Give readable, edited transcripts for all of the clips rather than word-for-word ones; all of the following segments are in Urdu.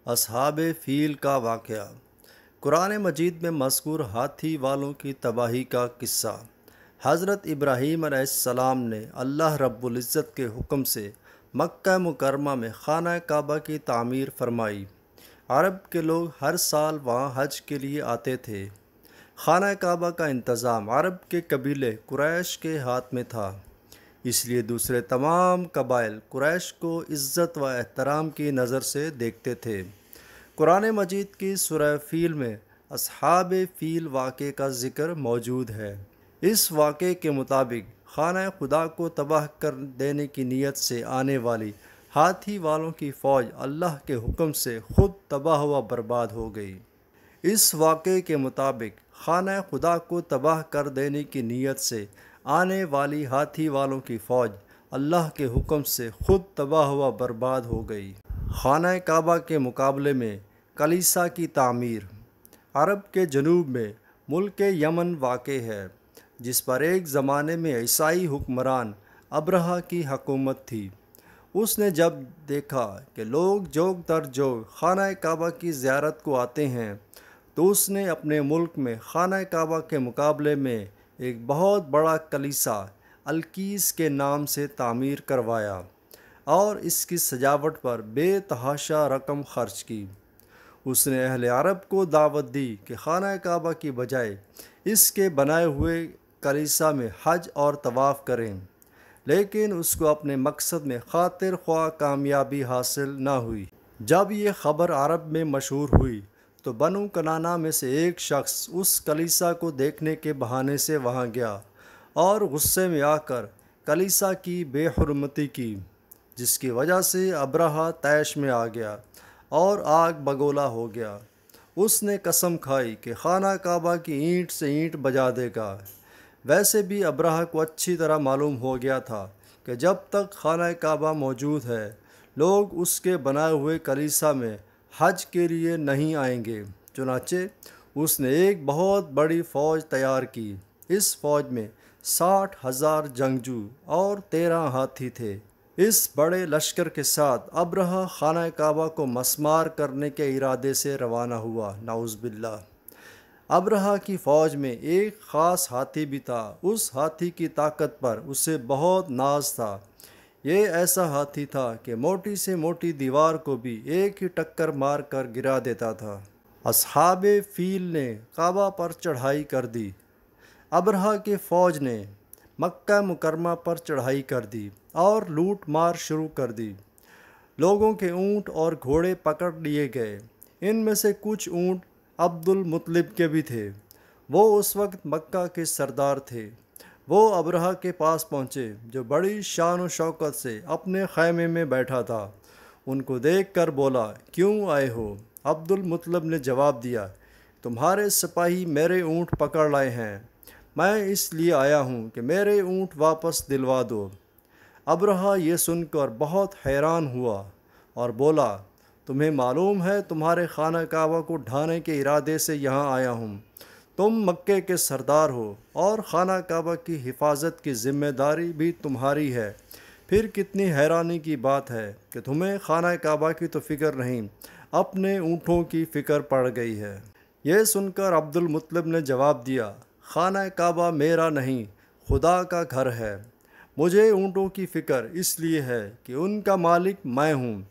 اصحاب فیل کا واقعہ۔ قرآن مجید میں مذکور ہاتھی والوں کی تباہی کا قصہ۔ حضرت ابراہیم علیہ السلام نے اللہ رب العزت کے حکم سے مکہ مکرمہ میں خانہ کعبہ کی تعمیر فرمائی۔ عرب کے لوگ ہر سال وہاں حج کے لیے آتے تھے۔ خانہ کعبہ کا انتظام عرب کے قبیلے قریش کے ہاتھ میں تھا، اس لیے دوسرے تمام قبائل قریش کو عزت و احترام کی نظر سے دیکھتے تھے۔ قرآن مجید کی سورہ فیل میں اصحاب فیل واقعے کا ذکر موجود ہے۔ اس واقعے کے مطابق خانہ خدا کو تباہ کر دینے کی نیت سے آنے والی ہاتھی والوں کی فوج اللہ کے حکم سے خود تباہ و برباد ہو گئی۔ اس واقعے کے مطابق خانہ خدا کو تباہ کر دینے کی نیت سے آنے والی ہاتھی والوں کی فوج اللہ کے حکم سے خود تباہ و برباد ہو گئی۔ خانہ کعبہ کے مقابلے میں کلیسا کی تعمیر۔ عرب کے جنوب میں ملک یمن واقع ہے، جس پر ایک زمانے میں عیسائی حکمران ابرہہ کی حکومت تھی۔ اس نے جب دیکھا کہ لوگ جوگ در جوگ خانہ کعبہ کی زیارت کو آتے ہیں، تو اس نے اپنے ملک میں خانہ کعبہ کے مقابلے میں ایک بہت بڑا کلیسا القیس کے نام سے تعمیر کروایا اور اس کی سجاوٹ پر بے تحاشا رقم خرچ کی۔ اس نے اہل عرب کو دعوت دی کہ خانہ کعبہ کی بجائے اس کے بنائے ہوئے کلیسا میں حج اور طواف کریں، لیکن اس کو اپنے مقصد میں خاطر خواہ کامیابی حاصل نہ ہوئی۔ جب یہ خبر عرب میں مشہور ہوئی تو بنو کنانہ میں سے ایک شخص اس کلیسا کو دیکھنے کے بہانے سے وہاں گیا اور غصے میں آ کر کلیسا کی بے حرمتی کی، جس کی وجہ سے ابرہہ طیش میں آ گیا اور آگ بگولا ہو گیا۔ اس نے قسم کھائی کہ خانہ کعبہ کی اینٹ سے اینٹ بجا دے گا۔ ویسے بھی ابرہہ کو اچھی طرح معلوم ہو گیا تھا کہ جب تک خانہ کعبہ موجود ہے، لوگ اس کے بنائے ہوئے کلیسا میں حج کے لیے نہیں آئیں گے۔ چنانچہ اس نے ایک بہت بڑی فوج تیار کی۔ اس فوج میں 60,000 جنگجو اور 13 ہاتھی تھے۔ اس بڑے لشکر کے ساتھ ابرہہ خانہ کعبہ کو مسمار کرنے کے ارادے سے روانہ ہوا۔ نعوذ باللہ۔ ابرہہ کی فوج میں ایک خاص ہاتھی بھی تھا۔ اس ہاتھی کی طاقت پر اسے بہت ناز تھا۔ یہ ایسا ہاتھی تھا کہ موٹی سے موٹی دیوار کو بھی ایک ہی ٹکر مار کر گرا دیتا تھا۔ اصحاب فیل نے کعبہ پر چڑھائی کر دی۔ ابرہہ کی فوج نے مکہ مکرمہ پر چڑھائی کر دی اور لوٹ مار شروع کر دی۔ لوگوں کے اونٹ اور گھوڑے پکڑ لیے گئے۔ ان میں سے کچھ اونٹ عبد المطلب کے بھی تھے۔ وہ اس وقت مکہ کے سردار تھے۔ وہ ابرہہ کے پاس پہنچے، جو بڑی شان و شوکت سے اپنے خیمے میں بیٹھا تھا۔ ان کو دیکھ کر بولا، کیوں آئے ہو؟ عبد المطلب نے جواب دیا، تمہارے سپاہی میرے اونٹ پکڑ لائے ہیں، میں اس لیے آیا ہوں کہ میرے اونٹ واپس دلوا دو۔ ابرہہ یہ سن کر بہت حیران ہوا اور بولا، تمہیں معلوم ہے تمہارے خانہ کعبہ کو ڈھانے کے ارادے سے یہاں آیا ہوں؟ تم مکے کے سردار ہو اور خانہ کعبہ کی حفاظت کی ذمہ داری بھی تمہاری ہے، پھر کتنی حیرانی کی بات ہے کہ تمہیں خانہ کعبہ کی تو فکر نہیں، اپنے اونٹوں کی فکر پڑ گئی ہے۔ یہ سن کر عبد المطلب نے جواب دیا، خانہ کعبہ میرا نہیں، خدا کا گھر ہے۔ مجھے اونٹوں کی فکر اس لیے ہے کہ ان کا مالک میں ہوں۔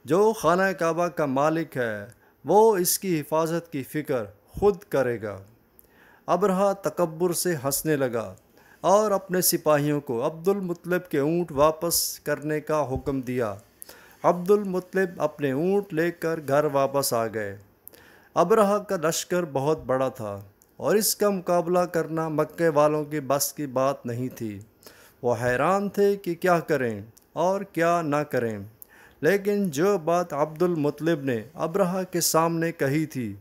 جو خانہ کعبہ کا مالک ہے وہ اس کی حفاظت کی فکر خود کرے گا۔ ابرہہ تکبر سے ہنسنے لگا اور اپنے سپاہیوں کو عبد المطلب کے اونٹ واپس کرنے کا حکم دیا۔ عبد المطلب اپنے اونٹ لے کر گھر واپس آ گئے۔ ابرہہ کا لشکر بہت بڑا تھا اور اس کا مقابلہ کرنا مکے والوں کی بس کی بات نہیں تھی۔ وہ حیران تھے کہ کیا کریں اور کیا نہ کریں، لیکن جو بات عبد المطلب نے ابرہہ کے سامنے کہی تھی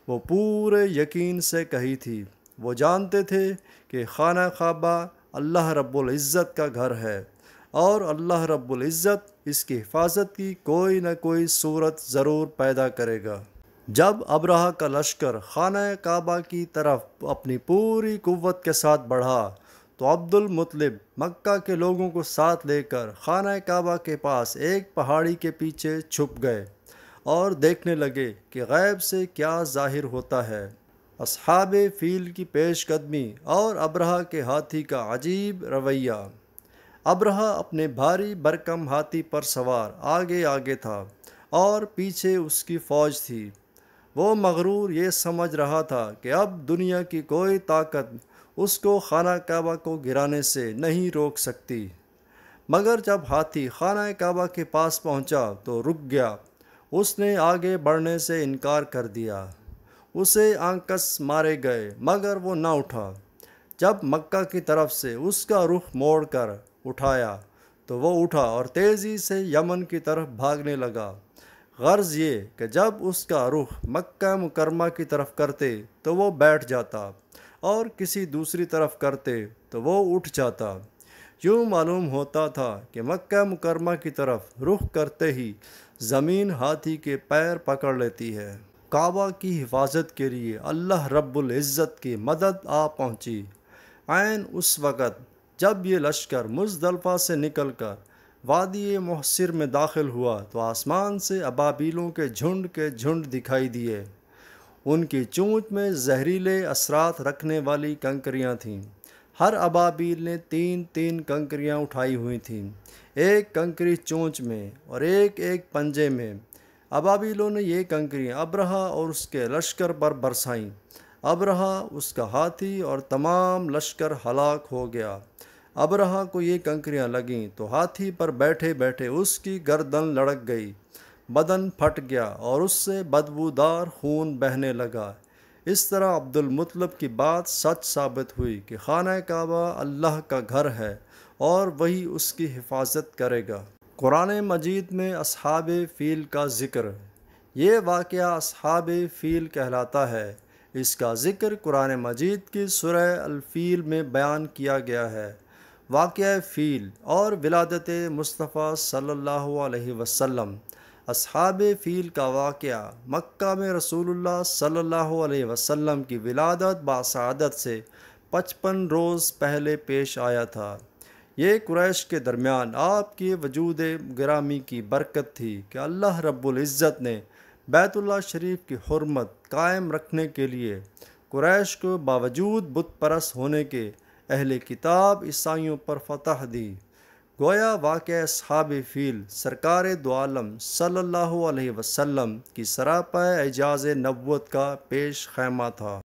وہ پورے یقین سے کہی تھی۔ وہ جانتے تھے کہ خانہ کعبہ اللہ رب العزت کا گھر ہے اور اللہ رب العزت اس کی حفاظت کی کوئی نہ کوئی صورت ضرور پیدا کرے گا۔ جب ابرہہ کا لشکر خانہ کعبہ کی طرف اپنی پوری قوت کے ساتھ بڑھا تو عبد المطلب مکہ کے لوگوں کو ساتھ لے کر خانہ کعبہ کے پاس ایک پہاڑی کے پیچھے چھپ گئے اور دیکھنے لگے کہ غیب سے کیا ظاہر ہوتا ہے۔ اصحاب فیل کی پیش قدمی اور ابرہہ کے ہاتھی کا عجیب رویہ۔ ابرہہ اپنے بھاری بھرکم ہاتھی پر سوار آگے آگے تھا اور پیچھے اس کی فوج تھی۔ وہ مغرور یہ سمجھ رہا تھا کہ اب دنیا کی کوئی طاقت اس کو خانہ کعبہ کو گرانے سے نہیں روک سکتی۔ مگر جب ہاتھی خانہ کعبہ کے پاس پہنچا تو رک گیا۔ اس نے آگے بڑھنے سے انکار کر دیا۔ اسے آنکس مارے گئے مگر وہ نہ اٹھا۔ جب مکہ کی طرف سے اس کا رخ موڑ کر اٹھایا تو وہ اٹھا اور تیزی سے یمن کی طرف بھاگنے لگا۔ غرض یہ کہ جب اس کا رخ مکہ مکرمہ کی طرف کرتے تو وہ بیٹھ جاتا اور کسی دوسری طرف کرتے تو وہ اٹھ جاتا۔ یوں معلوم ہوتا تھا کہ مکہ مکرمہ کی طرف رخ کرتے ہی زمین ہاتھی کے پیر پکڑ لیتی ہے۔ کعبہ کی حفاظت کے لیے اللہ رب العزت کی مدد آ پہنچی۔ عین اس وقت جب یہ لشکر مزدلفہ سے نکل کر وادی محصر میں داخل ہوا تو آسمان سے ابابیلوں کے جھنڈ دکھائی دیے۔ ان کی چونچ میں زہریلے اثرات رکھنے والی کنکریاں تھیں۔ ہر ابابیل نے 3 کنکریاں اٹھائی ہوئی تھیں، ایک کنکری چونچ میں اور ایک پنجے میں۔ ابابیلوں نے یہ کنکریاں ابرہہ اور اس کے لشکر پر برسائیں۔ ابرہہ، اس کا ہاتھی اور تمام لشکر ہلاک ہو گیا۔ ابرہہ کو یہ کنکریاں لگیں تو ہاتھی پر بیٹھے بیٹھے اس کی گردن لڑک گئی، بدن پھٹ گیا اور اس سے بدبودار خون بہنے لگا۔ اس طرح عبد المطلب کی بات سچ ثابت ہوئی کہ خانہ کعبہ اللہ کا گھر ہے اور وہی اس کی حفاظت کرے گا۔ قرآن مجید میں اصحاب فیل کا ذکر۔ یہ واقعہ اصحاب فیل کہلاتا ہے۔ اس کا ذکر قرآن مجید کی سورہ الفیل میں بیان کیا گیا ہے۔ واقعہ فیل اور ولادت مصطفیٰ صلی اللہ علیہ وسلم۔ اصحاب فیل کا واقعہ مکہ میں رسول اللہ صلی اللہ علیہ وسلم کی ولادت باسعادت سے 55 روز پہلے پیش آیا تھا۔ یہ قریش کے درمیان آپ کی وجود گرامی کی برکت تھی کہ اللہ رب العزت نے بیت اللہ شریف کی حرمت قائم رکھنے کے لیے قریش کو باوجود بت پرست ہونے کے اہل کتاب عیسائیوں پر فتح دی۔ گویا واقعہ اصحاب فیل سرکار دو عالم صلی اللہ علیہ وسلم کی سراپا اعجاز نبوت کا پیش خیمہ تھا۔